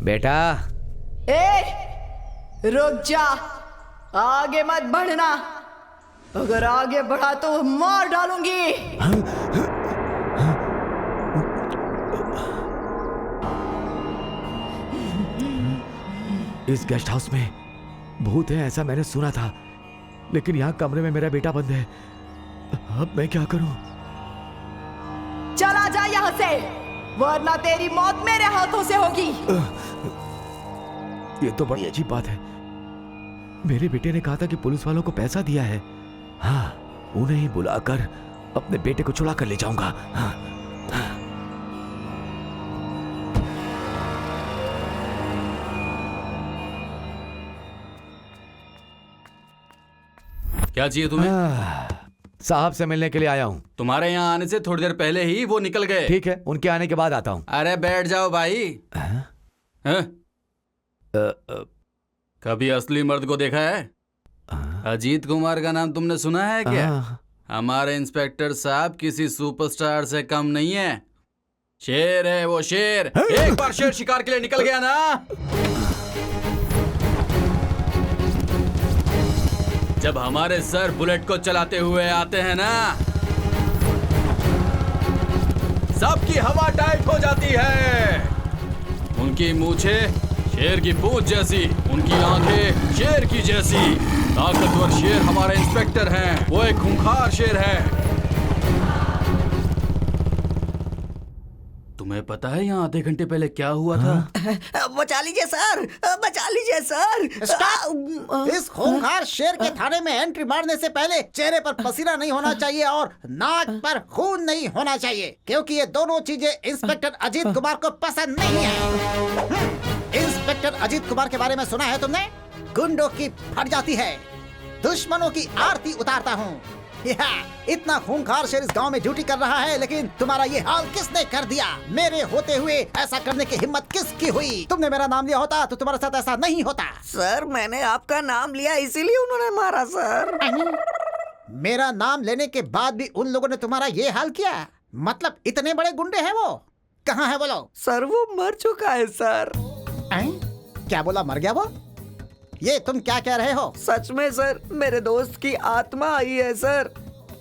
बेटा। रुक जा, आगे मत बढ़ना। अगर आगे बढ़ा तो मार डालूंगी। इस गेस्ट हाउस में भूत है ऐसा मैंने सुना था, लेकिन यहाँ कमरे में मेरा बेटा बंद है। अब मैं क्या करूं? चला जा यहाँ से, वरना तेरी मौत मेरे हाथों से होगी। ये तो बड़ी अजीब बात है। मेरे बेटे ने कहा था कि पुलिस वालों को पैसा दिया है। हाँ, उन्हें ही बुलाकर अपने बेटे को छुड़ा कर ले जाऊंगा। हाँ। क्या चाहिए तुम्हें? साहब से मिलने के लिए आया हूँ। तुम्हारे यहाँ आने से थोड़ी देर पहले ही वो निकल गए। ठीक है, उनके आने के बाद आता हूँ। अरे बैठ जाओ भाई। कभी असली मर्द को देखा है? अजीत कुमार का नाम तुमने सुना है क्या? हमारे इंस्पेक्टर साहब किसी सुपरस्टार से कम नहीं है। शेर है वो, शेर। एक बार शेर शिकार के लिए निकल गया ना, जब हमारे सर बुलेट को चलाते हुए आते हैं ना, सबकी हवा टाइट हो जाती है। उनकी मूछें शेर की पूंछ जैसी, उनकी आंखें शेर की जैसी। ताकतवर शेर हमारे इंस्पेक्टर हैं। वो एक खूंखार शेर है। तुम्हें पता है यहाँ आधे घंटे पहले क्या हुआ था? बचा लीजिए सर, बचा लीजिए सर। इस खूंखार शेर के थाने में एंट्री मारने से पहले चेहरे पर पसीना नहीं होना चाहिए और नाक पर खून नहीं होना चाहिए, क्योंकि ये दोनों चीजें इंस्पेक्टर अजीत कुमार को पसंद नहीं है। इंस्पेक्टर अजीत कुमार के बारे में सुना है तुमने? गुंडों की फट जाती है, दुश्मनों की आरती उतारता हूँ। इतना खूंखार शेर इस गांव में ड्यूटी कर रहा है, लेकिन तुम्हारा ये हाल किसने कर दिया? मेरे होते हुए ऐसा करने की हिम्मत किसकी हुई? तुमने मेरा नाम लिया होता तो तुम्हारे साथ ऐसा नहीं होता। सर, मैंने आपका नाम लिया इसीलिए उन्होंने मारा सर। मेरा नाम लेने के बाद भी उन लोगों ने तुम्हारा ये हाल किया? मतलब इतने बड़े गुंडे हैं वो? कहाँ है बोलो? सर, वो मर चुका है सर। क्या बोला, मर गया वो? ये तुम क्या कह रहे हो? सच में सर, मेरे दोस्त की आत्मा आई है सर।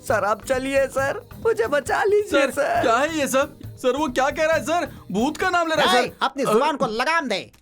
सर आप चलिए सर, मुझे बचा लीजिए सर। क्या है ये सब? सर वो क्या कह रहा है सर? भूत का नाम ले रहा है सर। अपनी जुबान को लगाम दे।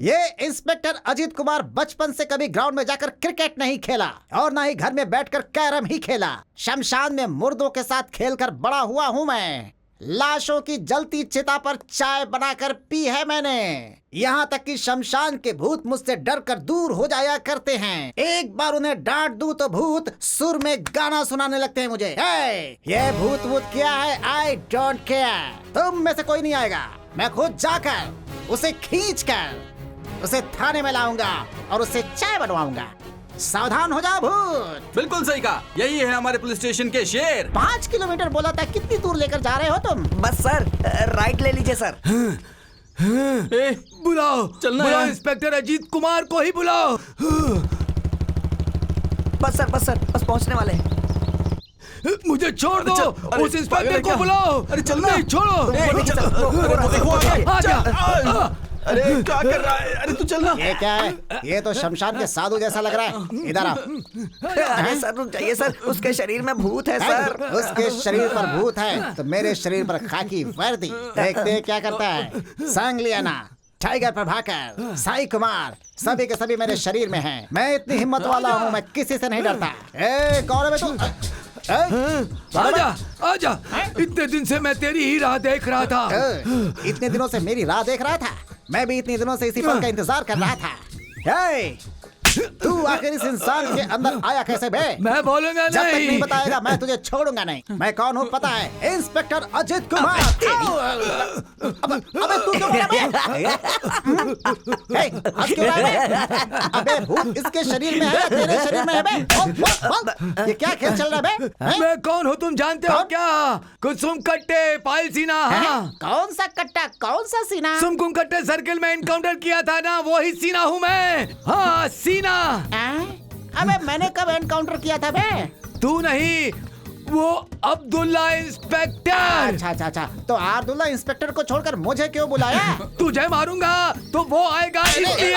ये इंस्पेक्टर अजीत कुमार बचपन से कभी ग्राउंड में जाकर क्रिकेट नहीं खेला और ना ही घर में बैठकर कैरम ही खेला। शमशान में मुर्दों के साथ खेलकर बड़ा हुआ हूँ मैं। लाशों की जलती चिता पर चाय बनाकर पी है मैंने। यहाँ तक कि शमशान के भूत मुझसे डर कर दूर हो जाया करते हैं। एक बार उन्हें डांट दूं तो भूत सुर में गाना सुनाने लगते हैं मुझे। ये भूत वूत क्या है, आई डोंट केयर। तुम में से कोई नहीं आएगा। मैं खुद जाकर उसे खींच कर उसे थाने में लाऊंगा और उससे चाय बनवाऊंगा। सावधान हो जाओ भूत। बिल्कुल सही कहा, यही है हमारे पुलिस स्टेशन के शेर। 5 किलोमीटर बोला था, कितनी दूर लेकर जा रहे हो तुम? बस सर, राइट ले लीजिए सर। बुलाओ, चलना बुलाओ, है। इंस्पेक्टर अजीत कुमार को ही बुलाओ। बस सर, बस पहुंचने वाले हैं। मुझे छोड़ दो। उस इंस्पेक्टर को बुलाओ। अरे चलना। नहीं, छोड़ो। आगे। अरे क्या कर रहा है? अरे तू चलना। ये क्या है? ये तो शमशान के साधु जैसा लग रहा है। इधर आओ। अरे सर रुक जाइए सर, उसके शरीर में भूत है सर। उसके शरीर पर भूत है तो मेरे शरीर पर खाकी वर्दी। देखते क्या करता है। सांगलियाना, टाइगर प्रभाकर, साई कुमार, सभी के सभी मेरे शरीर में हैं। मैं इतनी हिम्मत वाला हूँ, मैं किसी से नहीं डरता। कौन है तू? आजा। इतने दिन से मैं तेरी ही राह देख रहा था। इतने दिनों से मेरी राह देख रहा था? मैं भी इतने दिनों से इसी पल का इंतजार कर रहा था। तू आखिर इस इंसान के अंदर आया कैसे बे? मैं बोलूंगा जब तक नहीं। नहीं बताएगा मैं तुझे छोड़ूंगा नहीं। मैं कौन हूँ पता है? इंस्पेक्टर अजीत कुमार। अबे तू क्यों बोला बे? हंस क्यों रहा है बे? अबे भूत इसके शरीर में है या तेरे शरीर में है बे? बोल। ये क्या खेल चल रहा है बे? मैं कौन हूँ तुम जानते हो क्या? कुसुम कट्टे पायल सीना। हाँ, कौन सा कट्टा, कौन सा सीना? कुसुम कट्टे सर्किल में एनकाउंटर किया था ना, वो ही सीना हूँ मैं। हाँ, सीना। अबे मैंने कब एनकाउंटर किया था बे? तू नहीं, वो अब्दुल्ला इंस्पेक्टर। अच्छा अच्छा अच्छा, तो आब्दुल्ला इंस्पेक्टर को छोड़कर मुझे क्यों बुलाया? तुझे मारूंगा तो वो आएगा इसलिए।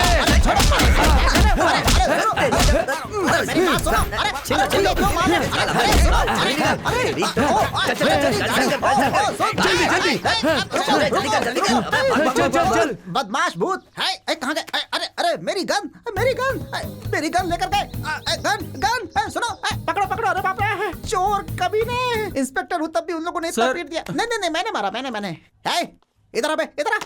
बदमाश भूत है, कहाँ गए? अरे अरे मेरी गन, मेरी गन, मेरी गन लेकर गए। गन गन, सुनो, पकड़ो पकड़ो। अरे बाप रे, चोर कमीने। इंस्पेक्टर हूँ तब भी उन लोगों ने इतना पीट दिया। नहीं नहीं नहीं, मैंने मारा, मैंने। इधर आ बे, इधर आ।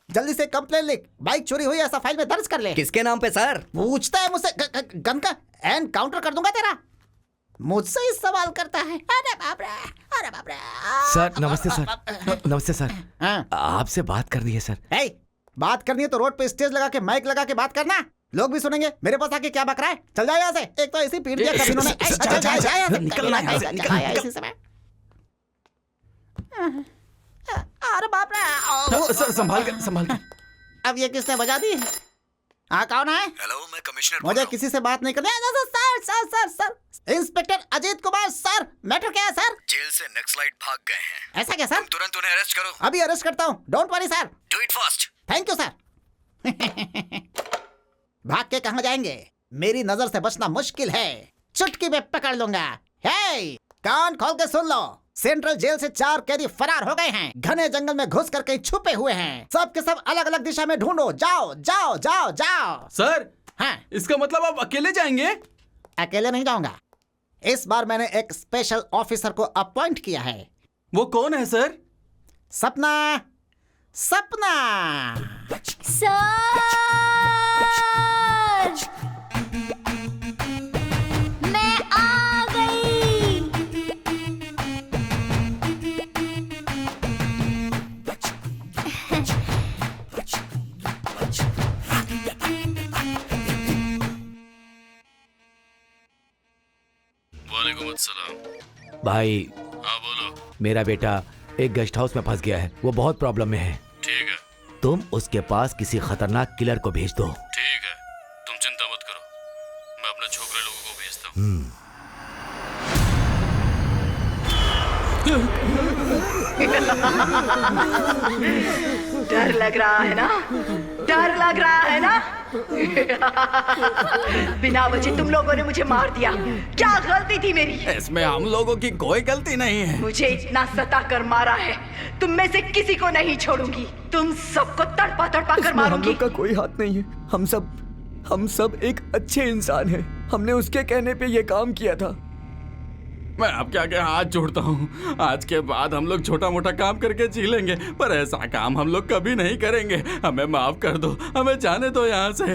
जल्दी से कंप्लेन लिख, बाइक चोरी हुई ऐसा फाइल में दर्ज कर ले। किसके नाम पे सर? पूछता है मुझसे, गन का एनकाउंटर कर दूंगा तेरा। मुझसे ही सवाल करता है। अरे बाप रे, अरे बाप रे। सर नमस्ते सर। नमस्ते सर। हाँ। आपसे बात करनी है सर। बात करनी है तो रोड पे स्टेज लगा के माइक लगा के बात करना, लोग भी सुनेंगे। मेरे पास आके क्या बक रहा है? चल जाए यहाँ से। एक तो ऐसी पीट दिया कमीनों ने। निकलना यहाँ से। अरे बाप रे। सर संभाल के। अब ये किसने बजा दी? हाँ, कौन है? हेलो, मैं कमिश्नर मुझे किसी से बात नहीं करनी। Sir inspector Ajit Kumar sir, matter क्या है सर? जेल से नक्सलाइट भाग गए हैं। ऐसा क्या सर? तुरंत उन्हें अरेस्ट करो। अभी अरेस्ट करता हूँ, don't worry sir. Do it fast. Thank you sir. भाग के कहाँ जाएंगे? मेरी नजर से बचना मुश्किल है, चुटकी में पकड़ लूंगा। कान खोल के सुन लो, सेंट्रल जेल से 4 कैदी फरार हो गए हैं। घने जंगल में घुस कर कहीं छुपे हुए हैं। सब के सब अलग अलग दिशा में ढूंढो। जाओ जाओ जाओ जाओ। सर, हाँ, इसका मतलब आप अकेले जाएंगे? अकेले नहीं जाऊंगा। इस बार मैंने एक स्पेशल ऑफिसर को अपॉइंट किया है। वो कौन है सर? सपना। सर, मैं आ गई। वालेकुम अस्सलाम। भाई, हाँ बोलो। मेरा बेटा एक गेस्ट हाउस में फंस गया है। वो बहुत प्रॉब्लम में है। ठीक है, तुम उसके पास किसी खतरनाक किलर को भेज दो। ठीक है, तुम चिंता मत करो, मैं अपने छोकरे लोगों को भेजता हूँ। डर लग रहा है ना? डर लग रहा है ना? बिना वजह तुम लोगों ने मुझे मार दिया। क्या गलती थी मेरी? इसमें हम लोगों की कोई गलती नहीं है। मुझे इतना सता कर मारा है, तुम में से किसी को नहीं छोड़ूंगी। तुम सबको तड़पा तड़पा कर हम मारूंगी। लोग का कोई हाथ नहीं है। हम सब एक अच्छे इंसान हैं। हमने उसके कहने पे ये काम किया था। मैं आपके आगे हाथ जोड़ता हूँ। आज के बाद हम लोग छोटा मोटा काम करके जी लेंगे, पर ऐसा काम हम लोग कभी नहीं करेंगे। हमें माफ कर दो, हमें जाने दो यहाँ से।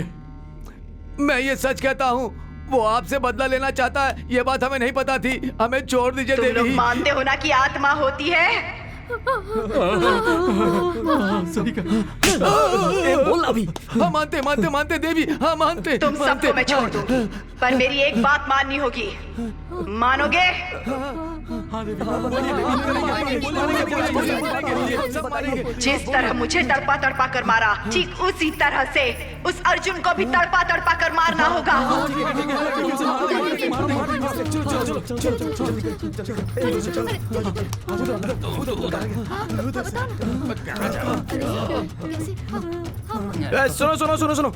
मैं ये सच कहता हूँ, वो आपसे बदला लेना चाहता है। ये बात हमें नहीं पता थी। हमें छोड़ दीजिए तुम लोग देवी। मानते हो ना कि आत्मा होती है? सही कहा। बोल अभी। हाँ मानते देवी। हाँ मानते। तुम सबको मैं छोड़ दूंगी, पर मेरी एक बात माननी होगी। मानोगे? जिस तरह मुझे तड़पा तड़पा कर मारा, ठीक उसी तरह से उस अर्जुन को भी तड़पा तड़पा कर मारना होगा। सुनो,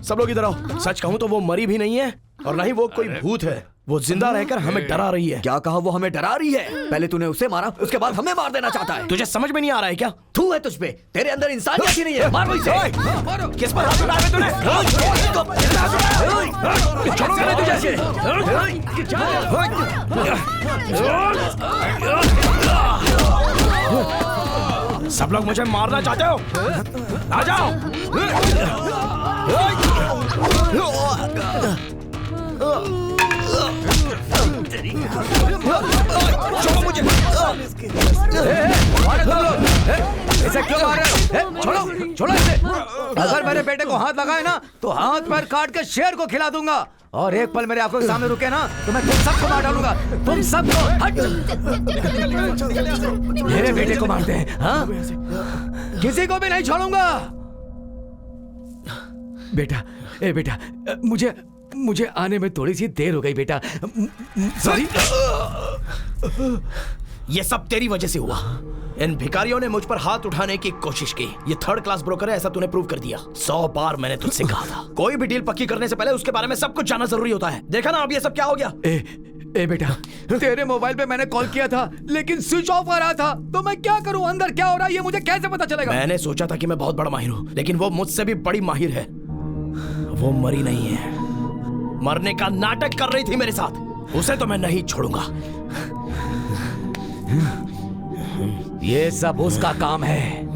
सब लोग इधर आओ। सच कहूँ तो वो मरी भी नहीं है और ना ही वो कोई भूत है। वो जिंदा रहकर हमें डरा रही है। क्या कहा? वो हमें डरा रही है? पहले तूने उसे मारा, उसके बाद हमें मार देना चाहता है। तुझे समझ में नहीं आ रहा है क्या? तू है तुझ पे, तेरे अंदर इंसानियत ही नहीं है। मार इसे। किस पर हाथ उठाया तूने? छोड़ोगे नहीं तुझे? सब लोग मुझे मारना चाहते हो? आ जाओ। इसे क्यों मार रहे हो? छोड़ो इसे। अगर मेरे बेटे को हाथ लगाए ना तो हाथ पैर काट के शेर को खिला दूंगा। और एक पल मेरे आंखों के सामने रुके ना तो मैं तुम सबको मार डालूंगा। तुम सबको। हट। मेरे बेटे को मारते हैं? हाँ, किसी को भी नहीं छोड़ूंगा। बेटा, मुझे आने में थोड़ी सी देर हो गई बेटा। सॉरी। ये सब तेरी वजह से हुआ। इन भिखारियों ने मुझ पर हाथ उठाने की कोशिश की। ये थर्ड क्लास ब्रोकर है, ऐसा तूने प्रूव कर दिया। 100 बार मैंने तुझसे कहा था, कोई भी डील पक्की करने से पहले उसके बारे में सब कुछ जानना जरूरी होता है। देखा ना अब ये सब क्या हो गया। ए बेटा, तेरे मोबाइल पे मैंने कॉल किया था लेकिन स्विच ऑफ आ रहा था, तो मैं क्या करूं? अंदर क्या हो रहा है ये मुझे कैसे पता चलेगा? मैंने सोचा था कि मैं बहुत बड़ा माहिर हूं, लेकिन वो मुझसे भी बड़ी माहिर है। वो मरी नहीं है, मरने का नाटक कर रही थी मेरे साथ। उसे तो मैं नहीं छोड़ूंगा। ये सब उसका काम है।